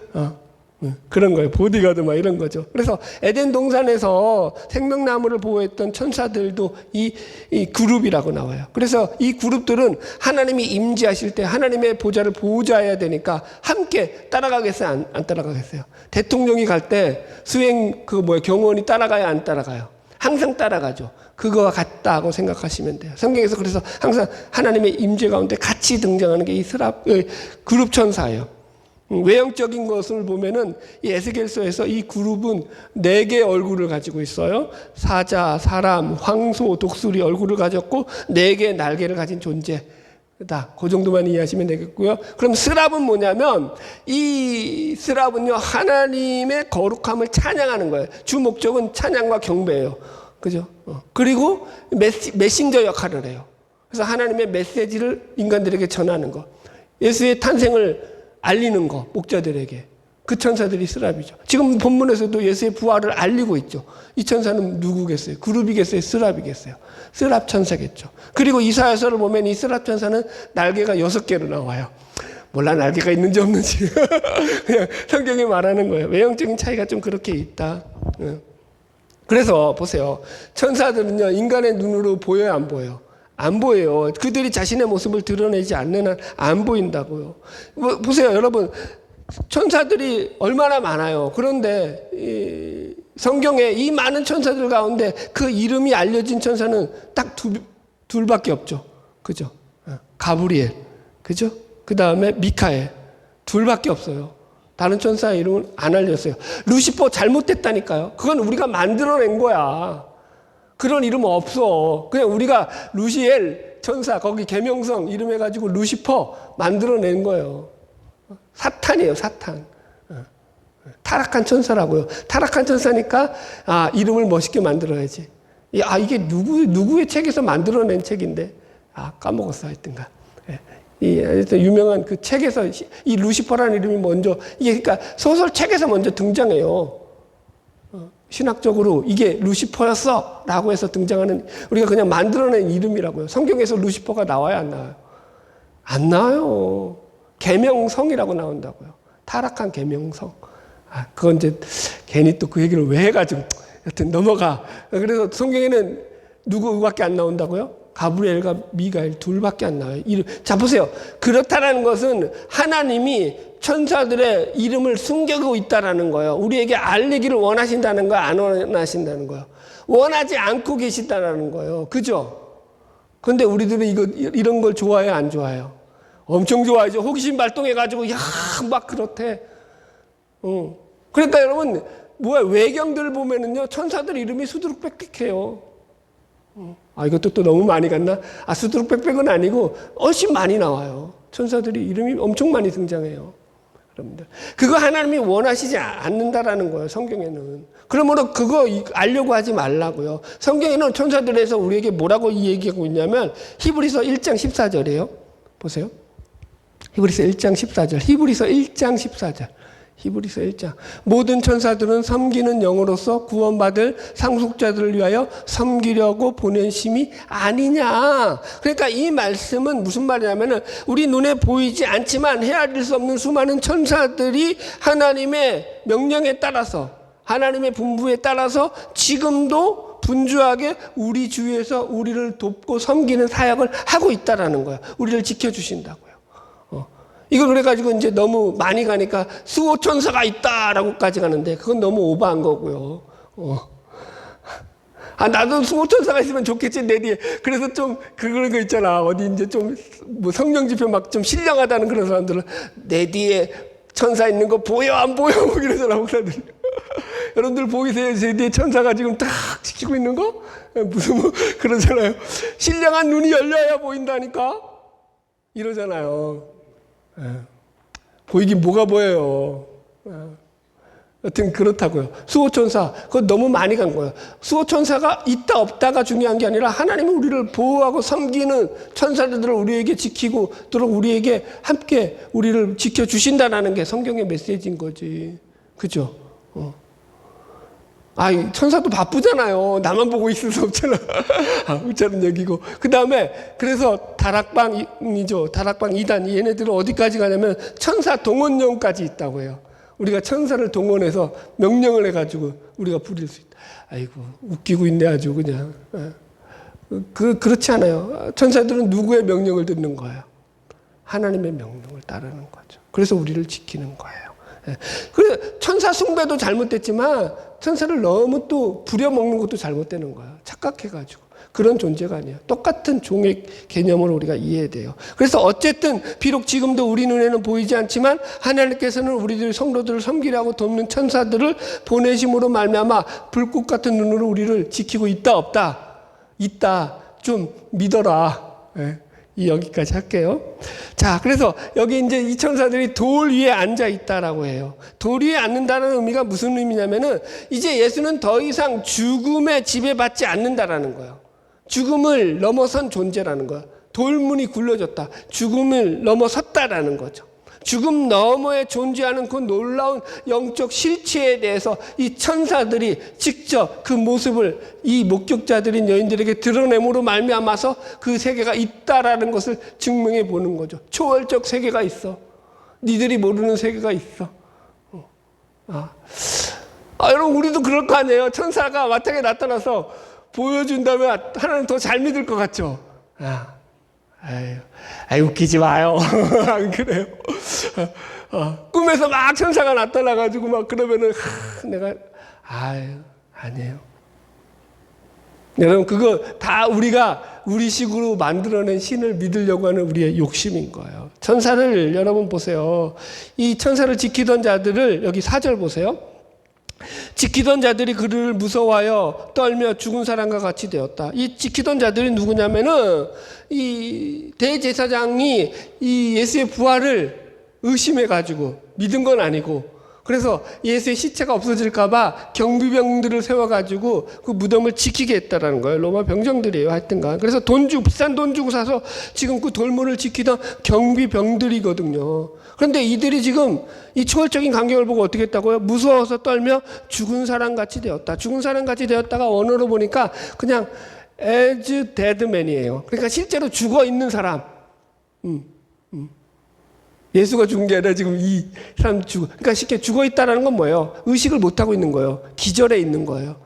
그런 거예요. 보디가드 막 이런 거죠. 그래서 에덴 동산에서 생명나무를 보호했던 천사들도 이 그룹이라고 나와요. 그래서 이 그룹들은 하나님이 임재하실 때 하나님의 보좌를 보호자해야 되니까 함께 따라가겠어요? 안 따라가겠어요? 대통령이 갈 때 수행 경호원이 따라가요? 안 따라가요? 항상 따라가죠. 그거와 같다고 생각하시면 돼요. 성경에서 그래서 항상 하나님의 임재 가운데 같이 등장하는 게 이 그룹 천사예요. 외형적인 것을 보면은 이 에스겔서에서 이 그룹은 4개의 얼굴을 가지고 있어요. 사자, 사람, 황소, 독수리 얼굴을 가졌고 4개의 날개를 가진 존재. 그 정도만 이해하시면 되겠고요. 그럼 스랍은 뭐냐면 이 스랍은요 하나님의 거룩함을 찬양하는 거예요. 주 목적은 찬양과 경배예요. 그죠? 그리고 메신저 역할을 해요. 그래서 하나님의 메시지를 인간들에게 전하는 거. 예수의 탄생을 알리는 거, 목자들에게. 그 천사들이 스랍이죠. 지금 본문에서도 예수의 부활을 알리고 있죠. 이 천사는 누구겠어요? 그룹이겠어요? 스랍이겠어요? 스랍 천사겠죠. 그리고 이사야서를 보면 이 스랍 천사는 날개가 6개로 나와요. 몰라 날개가 있는지 없는지 그냥 성경이 말하는 거예요. 외형적인 차이가 좀 그렇게 있다. 그래서 보세요. 천사들은요 인간의 눈으로 보여요, 안 보여요? 안 보여요. 그들이 자신의 모습을 드러내지 않는 한 안 보인다고요. 보세요, 여러분. 천사들이 얼마나 많아요. 그런데 이 성경에 이 많은 천사들 가운데 그 이름이 알려진 천사는 딱 둘밖에 없죠. 그죠? 가브리엘, 그죠? 그 다음에 미카엘, 둘밖에 없어요. 다른 천사의 이름은 안 알렸어요. 루시퍼 잘못됐다니까요. 그건 우리가 만들어낸 거야. 그런 이름 없어. 그냥 우리가 루시엘 천사 거기 계명성 이름 해가지고 루시퍼 만들어낸 거예요. 사탄이에요, 사탄. 타락한 천사라고요. 타락한 천사니까 이름을 멋있게 만들어야지. 이게 누구의 책에서 만들어낸 책인데 까먹었어 하여튼가. 유명한 그 책에서 이 루시퍼라는 이름이 먼저 이게 그러니까 소설 책에서 먼저 등장해요. 신학적으로 이게 루시퍼였어 라고 해서 등장하는 우리가 그냥 만들어낸 이름이라고요. 성경에서 루시퍼가 나와요, 안 나와요? 안 나와요. 계명성이라고 나온다고요. 타락한 계명성. 그건 이제 괜히 또 그 얘기를 왜 해가지고 여튼 넘어가. 그래서 성경에는 누구밖에 안 나온다고요? 가브리엘과 미가엘 둘밖에 안 나와요. 자 보세요. 그렇다라는 것은 하나님이 천사들의 이름을 숨기고 있다라는 거예요. 우리에게 알리기를 원하신다는 거야, 안 원하신다는 거예요? 원하지 않고 계신다는 거예요. 그죠? 그런데 우리들은 이런 걸 좋아해요, 안 좋아해요? 엄청 좋아하죠. 호기심 발동해가지고 막 그렇대. 그러니까 여러분 외경들 보면은요 천사들 이름이 수두룩빽빽해요. 이것도 또 너무 많이 갔나? 수두룩빽빽은 아니고 훨씬 많이 나와요. 천사들이 이름이 엄청 많이 등장해요. 여러분들 그거 하나님이 원하시지 않는다라는 거예요. 성경에는. 그러므로 그거 알려고 하지 말라고요. 성경에는 천사들에서 우리에게 뭐라고 얘기하고 있냐면 히브리서 1장 14절이에요. 보세요. 히브리서 1장 14절. 히브리서 1장 14절. 히브리서 1장. 모든 천사들은 섬기는 영으로서 구원받을 상속자들을 위하여 섬기려고 보낸 심이 아니냐. 그러니까 이 말씀은 무슨 말이냐면은 우리 눈에 보이지 않지만 헤아릴 수 없는 수많은 천사들이 하나님의 명령에 따라서 하나님의 분부에 따라서 지금도 분주하게 우리 주위에서 우리를 돕고 섬기는 사역을 하고 있다라는 거예요. 우리를 지켜주신다고요. 이걸 그래가지고 이제 너무 많이 가니까 수호천사가 있다라고까지 가는데 그건 너무 오버한 거고요. 나도 수호천사가 있으면 좋겠지, 내 뒤에. 그래서 좀 그런 거 있잖아. 어디 이제 좀 뭐 성령 집회 막 좀 신령하다는 그런 사람들은 내 뒤에 천사 있는 거 보여, 안 보여? 이러잖아, 목사들이. 여러분들 보이세요? 제 뒤에 천사가 지금 딱 지키고 있는 거? 무슨 그러잖아요. 신령한 눈이 열려야 보인다니까? 이러잖아요. 보이긴 뭐가 보여요. 여튼 그렇다고요. 수호천사 그건 너무 많이 간 거예요. 수호천사가 있다 없다가 중요한 게 아니라 하나님은 우리를 보호하고 섬기는 천사들을 우리에게 지키고 또 우리에게 함께 우리를 지켜주신다는 게 성경의 메시지인 거지. 그죠? 천사도 바쁘잖아요. 나만 보고 있을 수 없잖아. 웃자는 얘기고. 그 다음에, 그래서 다락방이죠. 다락방 2단. 얘네들은 어디까지 가냐면 천사 동원령까지 있다고 해요. 우리가 천사를 동원해서 명령을 해가지고 우리가 부릴 수 있다. 아이고, 웃기고 있네, 아주 그냥. 그렇지 않아요. 천사들은 누구의 명령을 듣는 거예요? 하나님의 명령을 따르는 거죠. 그래서 우리를 지키는 거예요. 그래 천사 숭배도 잘못됐지만 천사를 너무 또 부려먹는 것도 잘못되는 거야. 착각해가지고. 그런 존재가 아니야. 똑같은 종의 개념으로 우리가 이해해야 돼요. 그래서 어쨌든 비록 지금도 우리 눈에는 보이지 않지만 하나님께서는 우리들 성도들을 섬기라고 돕는 천사들을 보내심으로 말미암아 불꽃 같은 눈으로 우리를 지키고 있다 없다? 있다. 좀 믿어라. 여기까지 할게요. 자, 그래서 여기 이제 이 천사들이 돌 위에 앉아 있다라고 해요. 돌 위에 앉는다는 의미가 무슨 의미냐면은 이제 예수는 더 이상 죽음에 지배받지 않는다라는 거예요. 죽음을 넘어선 존재라는 거예요. 돌문이 굴려졌다. 죽음을 넘어섰다라는 거죠. 죽음 너머에 존재하는 그 놀라운 영적 실체에 대해서 이 천사들이 직접 그 모습을 이 목격자들인 여인들에게 드러냄으로 말미암아서 그 세계가 있다라는 것을 증명해 보는 거죠. 초월적 세계가 있어. 니들이 모르는 세계가 있어. 여러분, 우리도 그럴 거 아니에요. 천사가 마땅히 나타나서 보여준다면 하나님 더 잘 믿을 것 같죠. 웃기지 마요. 안 그래요? 꿈에서 막 천사가 나타나가지고 막 그러면은, 내가, 아니에요. 여러분, 그거 다 우리가 우리 식으로 만들어낸 신을 믿으려고 하는 우리의 욕심인 거예요. 천사를 여러분 보세요. 이 천사를 지키던 자들을 여기 4절 보세요. 지키던 자들이 그를 무서워하여 떨며 죽은 사람과 같이 되었다. 이 지키던 자들이 누구냐면은 이 대제사장이 이 예수의 부활을 의심해가지고 믿은 건 아니고, 그래서 예수의 시체가 없어질까봐 경비병들을 세워가지고 그 무덤을 지키게 했다라는 거예요. 로마 병정들이에요, 하여튼간. 그래서 비싼 돈 주고 사서 지금 그 돌문을 지키던 경비병들이거든요. 그런데 이들이 지금 이 초월적인 광경을 보고 어떻게 했다고요? 무서워서 떨며 죽은 사람같이 되었다. 죽은 사람같이 되었다가 원어로 보니까 그냥 as dead man이에요. 그러니까 실제로 죽어 있는 사람. 예수가 죽은 게 아니라 지금 이 사람 그러니까 쉽게 죽어 있다라는 건 뭐예요? 의식을 못 하고 있는 거예요. 기절해 있는 거예요.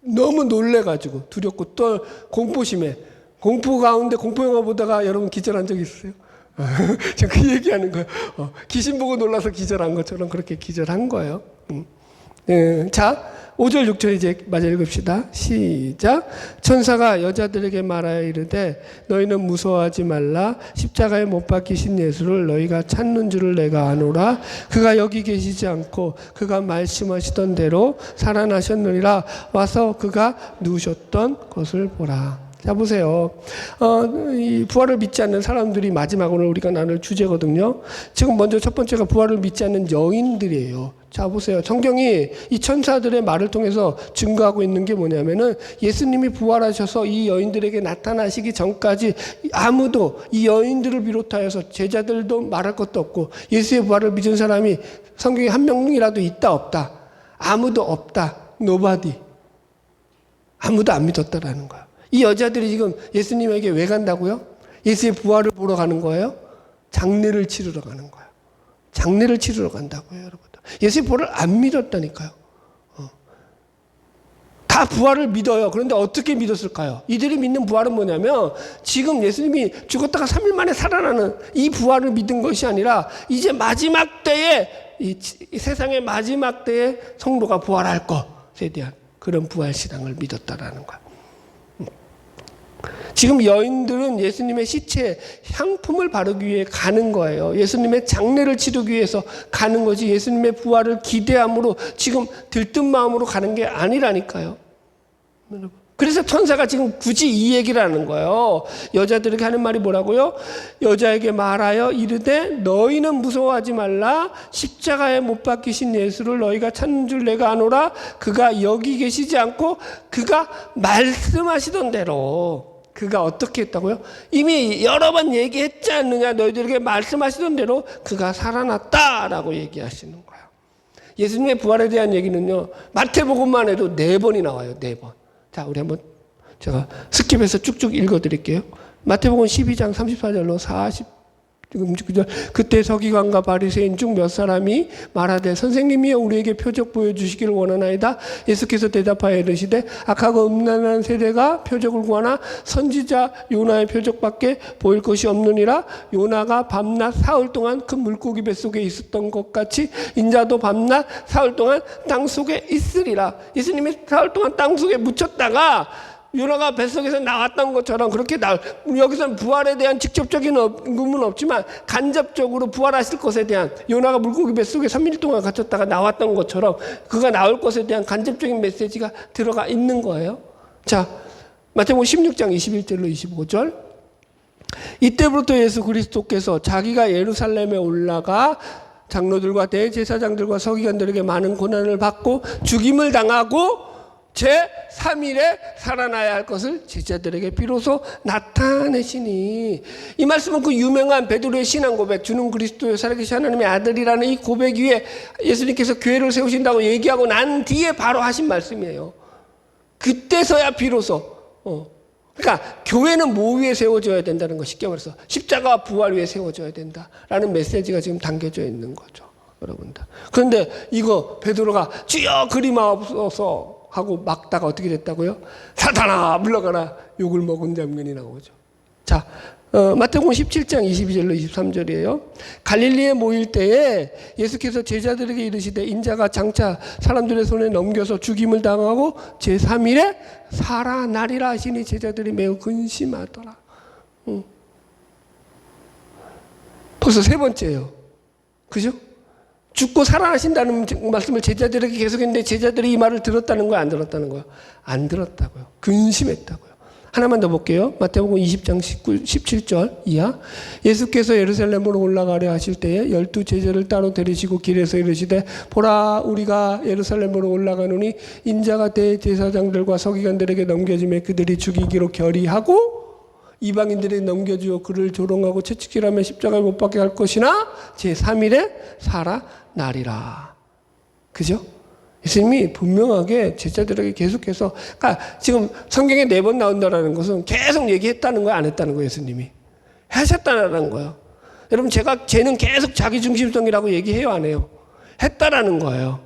너무 놀래가지고 두렵고 또 공포심에, 공포 가운데 공포 영화 보다가 여러분 기절한 적 있어요? 제가 그 얘기하는 거예요. 귀신 보고 놀라서 기절한 것처럼 그렇게 기절한 거예요. 자, 5절 6절 이제 마저 읽읍시다. 시작. 천사가 여자들에게 말하여 이르되 너희는 무서워하지 말라. 십자가에 못 박히신 예수를 너희가 찾는 줄을 내가 아노라. 그가 여기 계시지 않고 그가 말씀하시던 대로 살아나셨느니라. 와서 그가 누우셨던 것을 보라. 자, 보세요. 이 부활을 믿지 않는 사람들이 마지막으로 우리가 나눌 주제거든요. 지금 먼저 첫 번째가 부활을 믿지 않는 여인들이에요. 자, 보세요. 성경이 이 천사들의 말을 통해서 증거하고 있는 게 뭐냐면은 예수님이 부활하셔서 이 여인들에게 나타나시기 전까지 아무도 이 여인들을 비롯하여서 제자들도 말할 것도 없고 예수의 부활을 믿은 사람이 성경에 한 명이라도 있다 없다. 아무도 없다. Nobody. 아무도 안 믿었다라는 거예요. 이 여자들이 지금 예수님에게 왜 간다고요? 예수의 부활을 보러 가는 거예요? 장례를 치르러 가는 거예요. 장례를 치르러 간다고요, 여러분. 예수의 부활을 안 믿었다니까요. 다 부활을 믿어요. 그런데 어떻게 믿었을까요? 이들이 믿는 부활은 뭐냐면 지금 예수님이 죽었다가 3일 만에 살아나는 이 부활을 믿은 것이 아니라 이제 마지막 때에 이 세상의 마지막 때에 성도가 부활할 것에 대한 그런 부활 신앙을 믿었다라는 거예요. 지금 여인들은 예수님의 시체에 향품을 바르기 위해 가는 거예요. 예수님의 장례를 치르기 위해서 가는 거지 예수님의 부활을 기대함으로 지금 들뜬 마음으로 가는 게 아니라니까요. 그래서 천사가 지금 굳이 이 얘기를 하는 거예요. 여자들에게 하는 말이 뭐라고요? 여자에게 말하여 이르되 너희는 무서워하지 말라. 십자가에 못 박히신 예수를 너희가 찾는 줄 내가 아노라. 그가 여기 계시지 않고 그가 말씀하시던 대로. 그가 어떻게 했다고요? 이미 여러 번 얘기했지 않느냐. 너희들에게 말씀하시던 대로 그가 살아났다라고 얘기하시는 거예요. 예수님의 부활에 대한 얘기는요, 마태복음만 해도 4번이 나와요. 4번. 자, 우리 한번 제가 스킵해서 쭉쭉 읽어드릴게요. 마태복음 12장 34절로 40절. 그때 서기관과 바리새인 중 몇 사람이 말하되 선생님이여 우리에게 표적 보여주시기를 원하나이다. 예수께서 대답하여 이르시되 악하고 음란한 세대가 표적을 구하나 선지자 요나의 표적밖에 보일 것이 없느니라. 요나가 밤낮 사흘 동안 그 물고기 뱃속에 있었던 것 같이 인자도 밤낮 사흘 동안 땅속에 있으리라. 예수님이 사흘 동안 땅속에 묻혔다가 요나가 뱃속에서 나왔던 것처럼 그렇게 여기서는 부활에 대한 직접적인 언급은 없지만 간접적으로 부활하실 것에 대한 요나가 물고기 뱃속에 3일 동안 갇혔다가 나왔던 것처럼 그가 나올 것에 대한 간접적인 메시지가 들어가 있는 거예요. 자, 마태복음 16장 21절로 25절. 이때부터 예수 그리스도께서 자기가 예루살렘에 올라가 장로들과 대제사장들과 서기관들에게 많은 고난을 받고 죽임을 당하고 제3일에 살아나야 할 것을 제자들에게 비로소 나타내시니, 이 말씀은 그 유명한 베드로의 신앙 고백, 주는 그리스도요 살아계신 하나님의 아들이라는 이 고백 위에 예수님께서 교회를 세우신다고 얘기하고 난 뒤에 바로 하신 말씀이에요. 그때서야 비로소 그러니까 교회는 뭐 위에 세워져야 된다는 거, 쉽게 말해서 십자가와 부활 위에 세워져야 된다라는 메시지가 지금 담겨져 있는 거죠, 여러분들. 그런데 이거 베드로가 주여 그리마옵소서 하고 막다가 어떻게 됐다고요? 사탄아 물러가라, 욕을 먹은 장면이 나오죠. 자, 마태복음 17장 22절로 23절이에요. 갈릴리에 모일 때에 예수께서 제자들에게 이르시되 인자가 장차 사람들의 손에 넘겨서 죽임을 당하고 제3일에 살아나리라 하시니 제자들이 매우 근심하더라. 벌써 세 번째예요. 그죠? 죽고 살아나신다는 말씀을 제자들에게 계속했는데 제자들이 이 말을 들었다는 거야, 안 들었다는 거야? 안 들었다고요. 근심했다고요. 하나만 더 볼게요. 마태복음 20장 17절 이하. 예수께서 예루살렘으로 올라가려 하실 때에 12 제자를 따로 데리시고 길에서 이르시되 보라, 우리가 예루살렘으로 올라가노니 인자가 대제사장들과 서기관들에게 넘겨지매 그들이 죽이기로 결의하고 이방인들이 넘겨주어 그를 조롱하고 채찍질하며 십자가에 못 박게 할 것이나 제3일에 살아나리라. 그죠? 예수님이 분명하게 제자들에게 계속해서, 그러니까 지금 성경에 4번 나온다는 것은 계속 얘기했다는 거야, 안 했다는 거예요, 예수님이? 하셨다는 거예요. 여러분, 쟤는 계속 자기중심성이라고 얘기해요, 안 해요? 했다라는 거예요.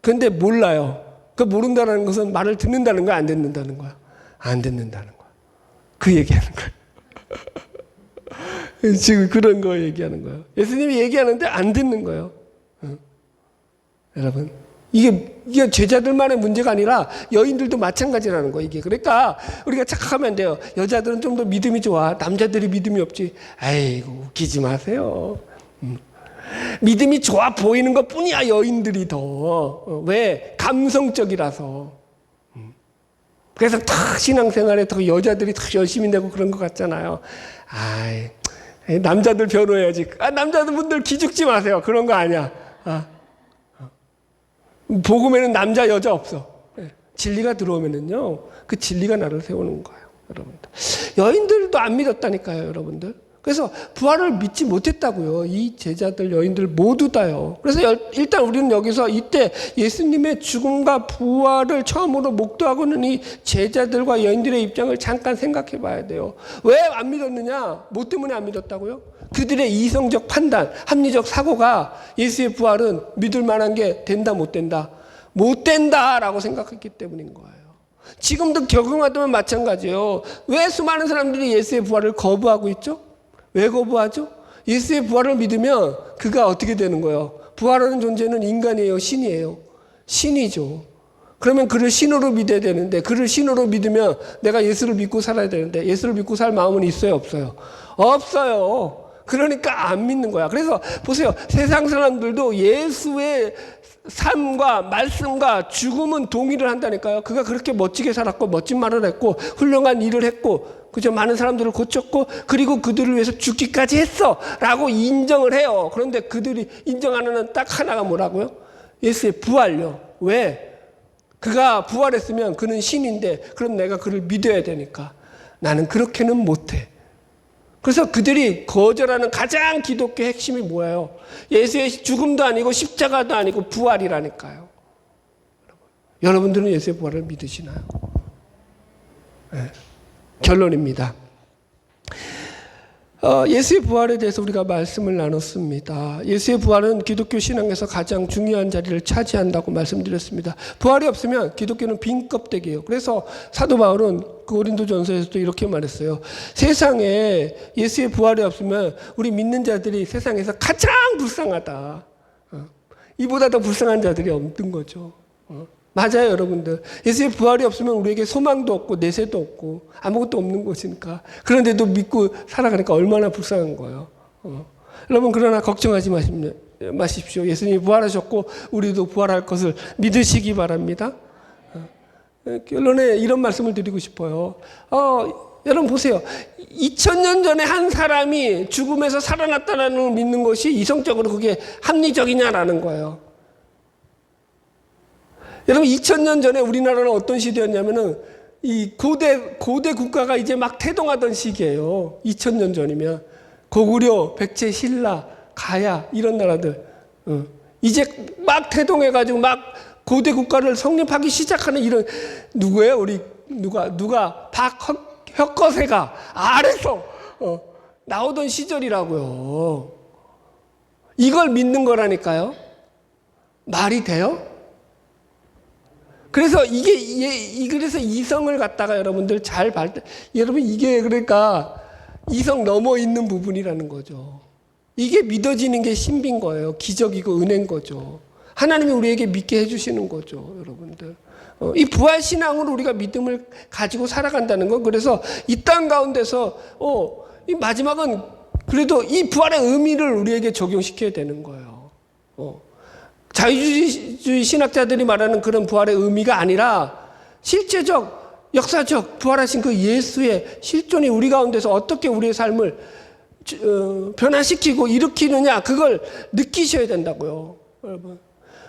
그런데 몰라요. 그 모른다는 것은 말을 듣는다는 거야, 안 듣는다는 거야? 안 듣는다는 거야. 그 얘기하는 거예요. 지금 그런 거 얘기하는 거예요. 예수님이 얘기하는데 안 듣는 거예요. 여러분, 이게 제자들만의 문제가 아니라 여인들도 마찬가지라는 거예요, 이게. 그러니까 우리가 착각하면 안 돼요. 여자들은 좀 더 믿음이 좋아. 남자들이 믿음이 없지. 아이고, 웃기지 마세요. 믿음이 좋아 보이는 것 뿐이야, 여인들이 더. 왜? 감성적이라서. 그래서 더 신앙생활에 더 여자들이 더 열심히 내고 그런 것 같잖아요. 남자들 변호해야지. 남자분들 기죽지 마세요. 그런 거 아니야. 복음에는 남자 여자 없어. 진리가 들어오면은요, 그 진리가 나를 세우는 거예요, 여러분들. 여인들도 안 믿었다니까요, 여러분들. 그래서 부활을 믿지 못했다고요. 이 제자들, 여인들 모두 다요. 그래서 일단 우리는 여기서 이때 예수님의 죽음과 부활을 처음으로 목도하고는 이 제자들과 여인들의 입장을 잠깐 생각해 봐야 돼요. 왜 안 믿었느냐? 뭐 때문에 안 믿었다고요? 그들의 이성적 판단, 합리적 사고가 예수의 부활은 믿을 만한 게 된다, 못 된다? 못 된다라고 생각했기 때문인 거예요. 지금도 적용하다면 마찬가지예요. 왜 수많은 사람들이 예수의 부활을 거부하고 있죠? 왜 거부하죠? 예수의 부활을 믿으면 그가 어떻게 되는 거예요? 부활하는 존재는 인간이에요, 신이에요? 신이죠. 그러면 그를 신으로 믿어야 되는데, 그를 신으로 믿으면 내가 예수를 믿고 살아야 되는데, 예수를 믿고 살 마음은 있어요, 없어요? 없어요. 그러니까 안 믿는 거야. 그래서 보세요. 세상 사람들도 예수의 삶과 말씀과 죽음은 동의를 한다니까요. 그가 그렇게 멋지게 살았고 멋진 말을 했고 훌륭한 일을 했고, 그죠? 많은 사람들을 고쳤고, 그리고 그들을 위해서 죽기까지 했어 라고 인정을 해요. 그런데 그들이 인정하는 딱 하나가 뭐라고요? 예수의 부활요. 왜? 그가 부활했으면 그는 신인데, 그럼 내가 그를 믿어야 되니까. 나는 그렇게는 못해. 그래서 그들이 거절하는 가장 기독교의 핵심이 뭐예요? 예수의 죽음도 아니고 십자가도 아니고 부활이라니까요. 여러분들은 예수의 부활을 믿으시나요? 네. 결론입니다. 예수의 부활에 대해서 우리가 말씀을 나눴습니다. 예수의 부활은 기독교 신앙에서 가장 중요한 자리를 차지한다고 말씀드렸습니다. 부활이 없으면 기독교는 빈 껍데기예요. 그래서 사도 바울은 고린도전서에서도 이렇게 말했어요. 세상에 예수의 부활이 없으면 우리 믿는 자들이 세상에서 가장 불쌍하다. 이보다 더 불쌍한 자들이 없는 거죠. 맞아요, 여러분들. 예수의 부활이 없으면 우리에게 소망도 없고 내세도 없고 아무것도 없는 것이니까. 그런데도 믿고 살아가니까 얼마나 불쌍한 거예요. 여러분, 그러나 걱정하지 마십시오. 예수님이 부활하셨고 우리도 부활할 것을 믿으시기 바랍니다. 결론에 이런 말씀을 드리고 싶어요. 여러분 보세요. 2000년 전에 한 사람이 죽음에서 살아났다는 걸 믿는 것이 이성적으로 그게 합리적이냐라는 거예요. 여러분 2000년 전에 우리나라는 어떤 시대였냐면은 이 고대 국가가 이제 막 태동하던 시기예요. 2000년 전이면 고구려, 백제, 신라, 가야 이런 나라들 이제 막 태동해가지고 막 고대 국가를 성립하기 시작하는 이런 누구예요? 우리 누가 박혁거세가 아래서 나오던 시절이라고요. 이걸 믿는 거라니까요. 말이 돼요? 그래서 그래서 이성을 갖다가 여러분들 여러분 이게 그러니까 이성 넘어 있는 부분이라는 거죠. 이게 믿어지는 게 신비인 거예요. 기적이고 은혜인 거죠. 하나님이 우리에게 믿게 해주시는 거죠, 여러분들. 이 부활신앙으로 우리가 믿음을 가지고 살아간다는 건 그래서 이 땅 가운데서 이 마지막은 그래도 이 부활의 의미를 우리에게 적용시켜야 되는 거예요. 자유주의 신학자들이 말하는 그런 부활의 의미가 아니라 실제적, 역사적 부활하신 그 예수의 실존이 우리 가운데서 어떻게 우리의 삶을 변화시키고 일으키느냐 그걸 느끼셔야 된다고요. 여러분.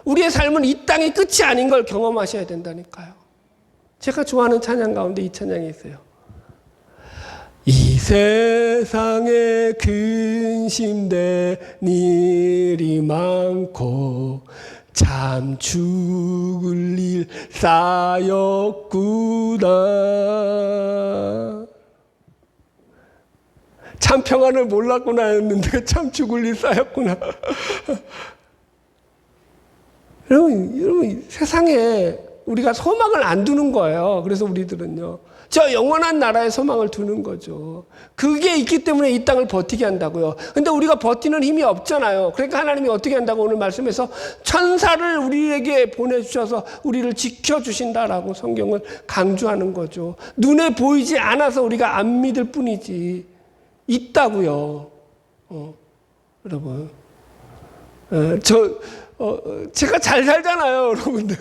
우리의 삶은 이 땅이 끝이 아닌 걸 경험하셔야 된다니까요. 제가 좋아하는 찬양 가운데 이 찬양이 있어요. 이 세상에 근심된 일이 많고 참 죽을 일 쌓였구나. 참 평안을 몰랐구나 했는데 참 죽을 일 쌓였구나. 여러분 세상에 우리가 소망을 안 두는 거예요. 그래서 우리들은요. 저 영원한 나라에 소망을 두는 거죠. 그게 있기 때문에 이 땅을 버티게 한다고요. 근데 우리가 버티는 힘이 없잖아요. 그러니까 하나님이 어떻게 한다고 오늘 말씀에서 천사를 우리에게 보내주셔서 우리를 지켜주신다라고 성경을 강조하는 거죠. 눈에 보이지 않아서 우리가 안 믿을 뿐이지 있다고요. 여러분. 제가 잘 살잖아요, 여러분들.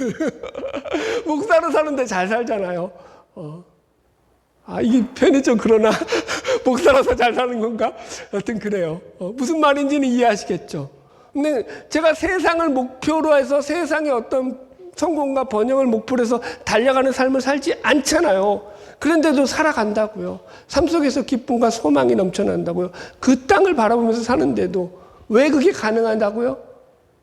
목사로 사는데 잘 살잖아요. 이게 편이 좀 그러나, 목사라서 잘 사는 건가? 여튼 그래요. 무슨 말인지는 이해하시겠죠. 근데 제가 세상을 목표로 해서 세상의 어떤 성공과 번영을 목표로 해서 달려가는 삶을 살지 않잖아요. 그런데도 살아간다고요. 삶 속에서 기쁨과 소망이 넘쳐난다고요. 그 땅을 바라보면서 사는데도 왜 그게 가능하다고요?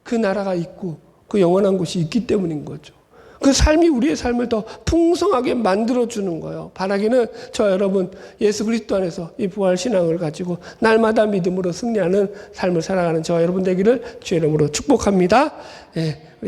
그 나라가 있고 그 영원한 곳이 있기 때문인 거죠. 그 삶이 우리의 삶을 더 풍성하게 만들어주는 거예요. 바라기는 저 여러분 예수 그리스도 안에서 이 부활신앙을 가지고 날마다 믿음으로 승리하는 삶을 살아가는 저 여러분 되기를 주의 이름으로 축복합니다. 예.